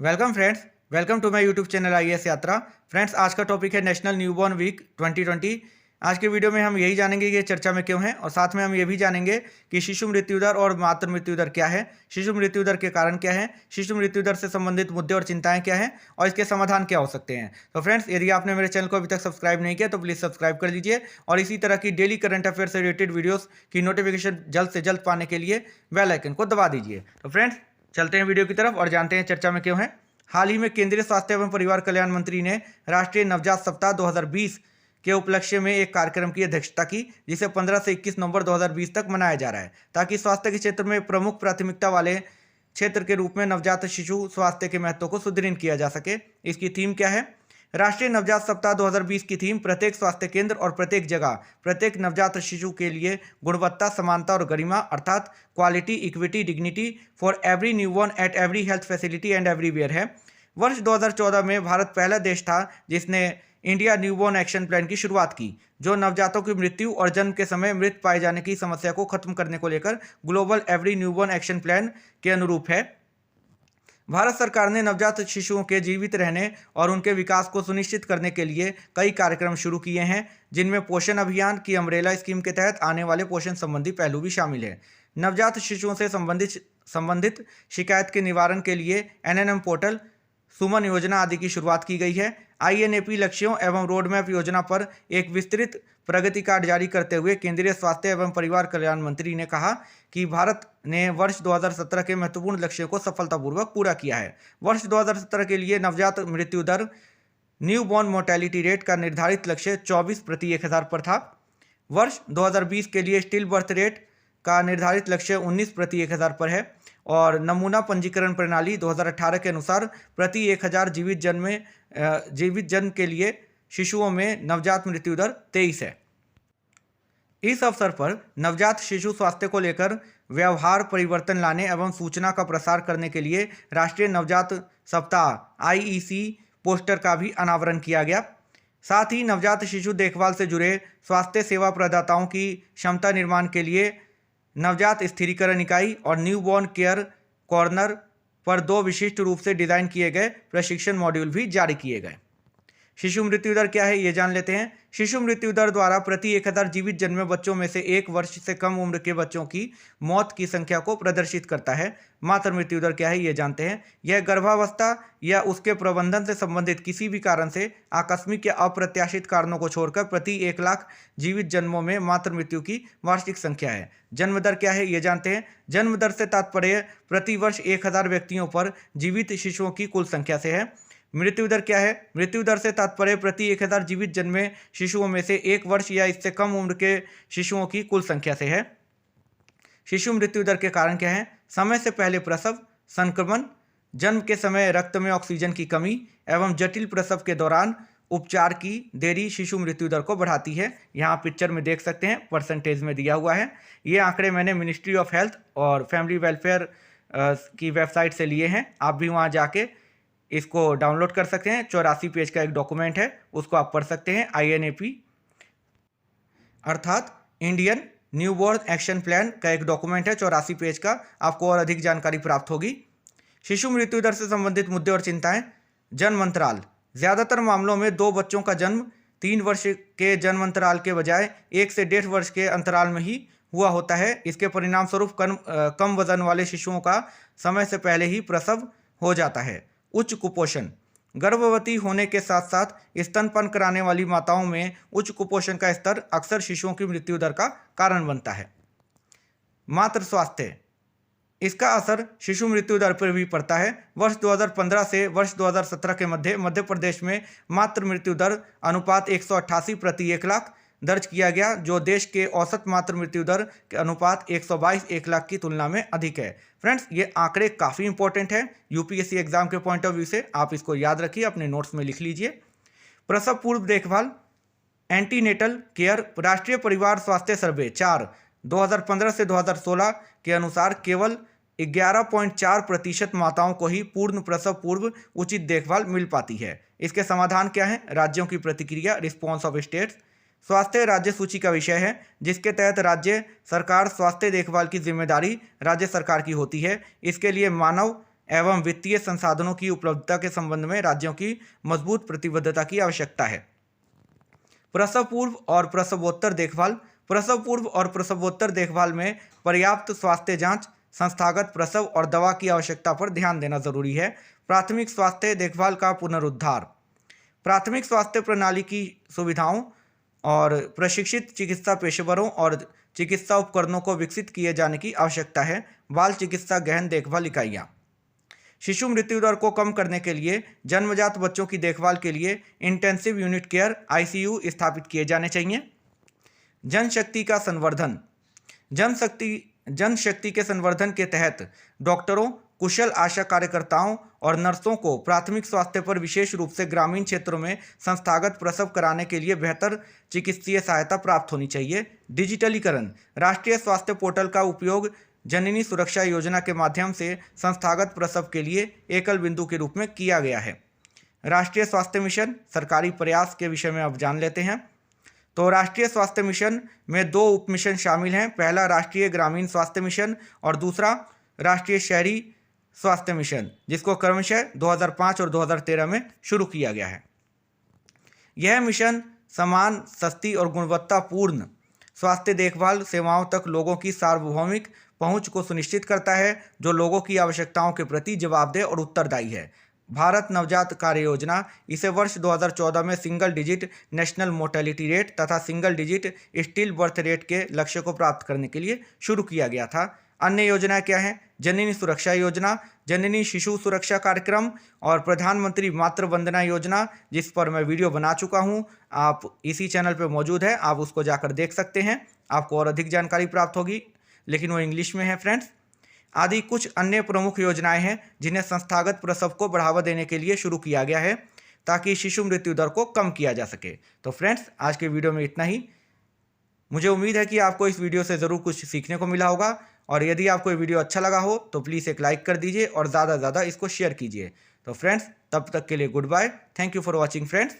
Welcome friends. Welcome to my YouTube channel IAS Yatra. Friends, आज का topic है national newborn week 2020। आज के वीडियो में हम यही जानेंगे कि ये चर्चा में क्यों है, और साथ में हम ये भी जानेंगे कि शिशु मृत्यु दर और मातृ मृत्यु दर क्या है, शिशु मृत्यु दर के कारण क्या है, शिशु मृत्यु दर से संबंधित मुद्दे और चिंताएं क्या हैं और इसके समाधान क्या हो सकते हैं। तो फ्रेंड्स, यदि आपने मेरे चैनल को अभी तक सब्सक्राइब नहीं किया तो प्लीज़ सब्सक्राइब कर लीजिए, और इसी तरह की डेली करंट अफेयर से रिलेटेड वीडियोज़ की नोटिफिकेशन जल्द से जल्द पाने के लिए बेल आइकन को दबा दीजिए। तो फ्रेंड्स, चलते हैं वीडियो की तरफ और जानते हैं चर्चा में क्यों है। हाल ही में केंद्रीय स्वास्थ्य एवं परिवार कल्याण मंत्री ने राष्ट्रीय नवजात सप्ताह 2020 के उपलक्ष्य में एक कार्यक्रम की अध्यक्षता की, जिसे 15 से 21 नवंबर 2020 तक मनाया जा रहा है, ताकि स्वास्थ्य के क्षेत्र में प्रमुख प्राथमिकता वाले क्षेत्र के रूप में नवजात शिशु स्वास्थ्य के महत्व को सुदृढ़ किया जा सके। इसकी थीम क्या है? राष्ट्रीय नवजात सप्ताह 2020 की थीम प्रत्येक स्वास्थ्य केंद्र और प्रत्येक जगह प्रत्येक नवजात शिशु के लिए गुणवत्ता, समानता और गरिमा, अर्थात quality, equity, dignity for every newborn at every health facility and everywhere है। वर्ष 2014 में भारत पहला देश था जिसने इंडिया न्यूबॉर्न एक्शन प्लान की शुरुआत की, जो नवजातों की मृत्यु और जन्म के समय मृत पाए जाने की समस्या को खत्म करने को लेकर global every newborn action plan के अनुरूप है। भारत सरकार ने नवजात शिशुओं के जीवित रहने और उनके विकास को सुनिश्चित करने के लिए कई कार्यक्रम शुरू किए हैं, जिनमें पोषण अभियान की अम्ब्रेला स्कीम के तहत आने वाले पोषण संबंधी पहलू भी शामिल है। नवजात शिशुओं से संबंधित शिकायत के निवारण के लिए एनएनएम पोर्टल, सुमन योजना आदि की शुरुआत की गई है। आईएनएपी लक्ष्यों एवं रोडमैप योजना पर एक विस्तृत प्रगति कार्ड जारी करते हुए केंद्रीय स्वास्थ्य एवं परिवार कल्याण मंत्री ने कहा कि भारत ने वर्ष 2017 के महत्वपूर्ण लक्ष्यों को सफलतापूर्वक पूरा किया है। वर्ष 2017 के लिए नवजात मृत्यु दर, न्यूबॉर्न मोर्टेलिटी रेट का निर्धारित लक्ष्य 24 प्रति 1000 पर था। वर्ष 2020 के लिए स्टिल बर्थ रेट का निर्धारित लक्ष्य 19 प्रति 1000 पर है, और नमूना पंजीकरण प्रणाली 2018 के अनुसार प्रति 1000 जीवित जन्म के लिए शिशुओं में नवजात मृत्यु दर 23 है। इस अवसर पर नवजात शिशु स्वास्थ्य को लेकर व्यवहार परिवर्तन लाने एवं सूचना का प्रसार करने के लिए राष्ट्रीय नवजात सप्ताह आईईसी पोस्टर का भी अनावरण किया गया। साथ ही नवजात शिशु देखभाल से जुड़े स्वास्थ्य सेवा प्रदाताओं की क्षमता निर्माण के लिए नवजात स्थिरीकरण इकाई और न्यूबॉर्न केयर कॉर्नर पर 2 विशिष्ट रूप से डिजाइन किए गए प्रशिक्षण मॉड्यूल भी जारी किए गए। शिशु मृत्यु दर क्या है, ये जान लेते हैं। शिशु मृत्यु दर द्वारा प्रति 1000 जीवित जन्मे बच्चों में से 1 वर्ष से कम उम्र के बच्चों की मौत की संख्या को प्रदर्शित करता है। मातृ मृत्यु दर क्या है, ये जानते हैं। यह गर्भावस्था या उसके प्रबंधन से संबंधित किसी भी कारण से आकस्मिक या अप्रत्याशित कारणों को छोड़कर प्रति 1 लाख जीवित जन्मों में मातृ मृत्यु की वार्षिक संख्या है। जन्म दर क्या है, ये जानते हैं। जन्म दर से तात्पर्य प्रति वर्ष 1000 व्यक्तियों पर जीवित शिशुओं की कुल संख्या से है। मृत्यु दर क्या है? मृत्यु दर से तात्पर्य प्रति 1000 जीवित जन्मे शिशुओं में से 1 वर्ष या इससे कम उम्र के शिशुओं की कुल संख्या से है। शिशु मृत्यु दर के कारण क्या है? समय से पहले प्रसव, संक्रमण, जन्म के समय रक्त में ऑक्सीजन की कमी एवं जटिल प्रसव के दौरान उपचार की देरी शिशु मृत्यु दर को बढ़ाती है। यहाँ पिक्चर में देख सकते हैं, परसेंटेज में दिया हुआ है। ये आंकड़े मैंने मिनिस्ट्री ऑफ हेल्थ और फैमिली वेलफेयर की वेबसाइट से लिए हैं। आप भी वहाँ जाके इसको डाउनलोड कर सकते हैं। 84 पेज का एक डॉक्यूमेंट है, उसको आप पढ़ सकते हैं। आईएनएपी अर्थात इंडियन न्यूबॉर्न एक्शन प्लान का एक डॉक्यूमेंट है, 84 पेज का। आपको और अधिक जानकारी प्राप्त होगी। शिशु मृत्यु दर से संबंधित मुद्दे और चिंताएं। जन्म अंतराल। ज़्यादातर मामलों में 2 बच्चों का जन्म 3 वर्ष के जन्म अंतराल के बजाय 1 से 1.5 वर्ष के अंतराल में ही हुआ होता है। इसके परिणाम स्वरूप कम वजन वाले शिशुओं का समय से पहले ही प्रसव हो जाता है। उच्च कुपोषण। गर्भवती होने के साथ साथ स्तनपान कराने वाली माताओं में उच्च कुपोषण का स्तर अक्सर शिशुओं की मृत्यु दर का कारण बनता है। मातृ स्वास्थ्य। इसका असर शिशु मृत्यु दर पर भी पड़ता है। वर्ष 2015 से वर्ष 2017 के मध्य प्रदेश में मातृ मृत्यु दर अनुपात 188 प्रति 1 लाख दर्ज किया गया, जो देश के औसत मातृ मृत्यु दर के अनुपात 122 1 लाख की तुलना में अधिक है। फ्रेंड्स, ये आंकड़े काफ़ी इंपॉर्टेंट हैं यूपीएससी एग्जाम के पॉइंट ऑफ व्यू से। आप इसको याद रखिए, अपने नोट्स में लिख लीजिए। प्रसव पूर्व देखभाल, एंटीनेटल केयर। राष्ट्रीय परिवार स्वास्थ्य सर्वे 4 2015 से 2016 के अनुसार केवल 11.4% माताओं को ही पूर्ण प्रसव पूर्व उचित देखभाल मिल पाती है। इसके समाधान क्या है? राज्यों की प्रतिक्रिया, रिस्पॉन्स ऑफ स्टेट्स। स्वास्थ्य राज्य सूची का विषय है, जिसके तहत राज्य सरकार स्वास्थ्य देखभाल की जिम्मेदारी राज्य सरकार की होती है। इसके लिए मानव एवं वित्तीय संसाधनों की उपलब्धता के संबंध में राज्यों की मजबूत प्रतिबद्धता की आवश्यकता है। प्रसव पूर्व और प्रसवोत्तर देखभाल। प्रसव पूर्व और प्रसवोत्तर देखभाल में पर्याप्त स्वास्थ्य जांच, संस्थागत प्रसव और दवा की आवश्यकता पर ध्यान देना जरूरी है। प्राथमिक स्वास्थ्य देखभाल का पुनरुद्धार। प्राथमिक स्वास्थ्य प्रणाली की सुविधाओं और प्रशिक्षित चिकित्सा पेशेवरों और चिकित्सा उपकरणों को विकसित किए जाने की आवश्यकता है। बाल चिकित्सा गहन देखभाल इकाइयाँ। शिशु मृत्यु दर को कम करने के लिए जन्मजात बच्चों की देखभाल के लिए इंटेंसिव यूनिट केयर ICU स्थापित किए जाने चाहिए। जनशक्ति का संवर्धन। जनशक्ति के संवर्धन के तहत डॉक्टरों, कुशल आशा कार्यकर्ताओं और नर्सों को प्राथमिक स्वास्थ्य पर विशेष रूप से ग्रामीण क्षेत्रों में संस्थागत प्रसव कराने के लिए बेहतर चिकित्सीय सहायता प्राप्त होनी चाहिए। डिजिटलीकरण। राष्ट्रीय स्वास्थ्य पोर्टल का उपयोग जननी सुरक्षा योजना के माध्यम से संस्थागत प्रसव के लिए एकल बिंदु के रूप में किया गया है। राष्ट्रीय स्वास्थ्य मिशन सरकारी प्रयास के विषय में अब जान लेते हैं। तो राष्ट्रीय स्वास्थ्य मिशन में 2 उप मिशन शामिल हैं। पहला राष्ट्रीय ग्रामीण स्वास्थ्य मिशन और दूसरा राष्ट्रीय शहरी स्वास्थ्य मिशन, जिसको क्रमशः 2005 और 2013 में शुरू किया गया है। यह मिशन समान, सस्ती और गुणवत्तापूर्ण स्वास्थ्य देखभाल सेवाओं तक लोगों की सार्वभौमिक पहुंच को सुनिश्चित करता है, जो लोगों की आवश्यकताओं के प्रति जवाबदेह और उत्तरदायी है। भारत नवजात कार्य योजना, इसे वर्ष 2014 में single digit national mortality rate तथा single digit still birth rate के लक्ष्य को प्राप्त करने के लिए शुरू किया गया था। अन्य योजनाएं क्या हैं? जननी सुरक्षा योजना, जननी शिशु सुरक्षा कार्यक्रम और प्रधानमंत्री मातृ वंदना योजना, जिस पर मैं वीडियो बना चुका हूं। आप इसी चैनल पर मौजूद है, आप उसको जाकर देख सकते हैं, आपको और अधिक जानकारी प्राप्त होगी, लेकिन वो इंग्लिश में है फ्रेंड्स। आदि कुछ अन्य प्रमुख योजनाएं हैं जिन्हें संस्थागत प्रसव को बढ़ावा देने के लिए शुरू किया गया है, ताकि शिशु मृत्यु दर को कम किया जा सके। तो फ्रेंड्स, आज के वीडियो में इतना ही। मुझे उम्मीद है कि आपको इस वीडियो से ज़रूर कुछ सीखने को मिला होगा, और यदि आपको ये वीडियो अच्छा लगा हो तो प्लीज़ एक लाइक कर दीजिए और ज़्यादा से ज़्यादा इसको शेयर कीजिए। तो फ्रेंड्स, तब तक के लिए goodbye. Thank you for watching friends.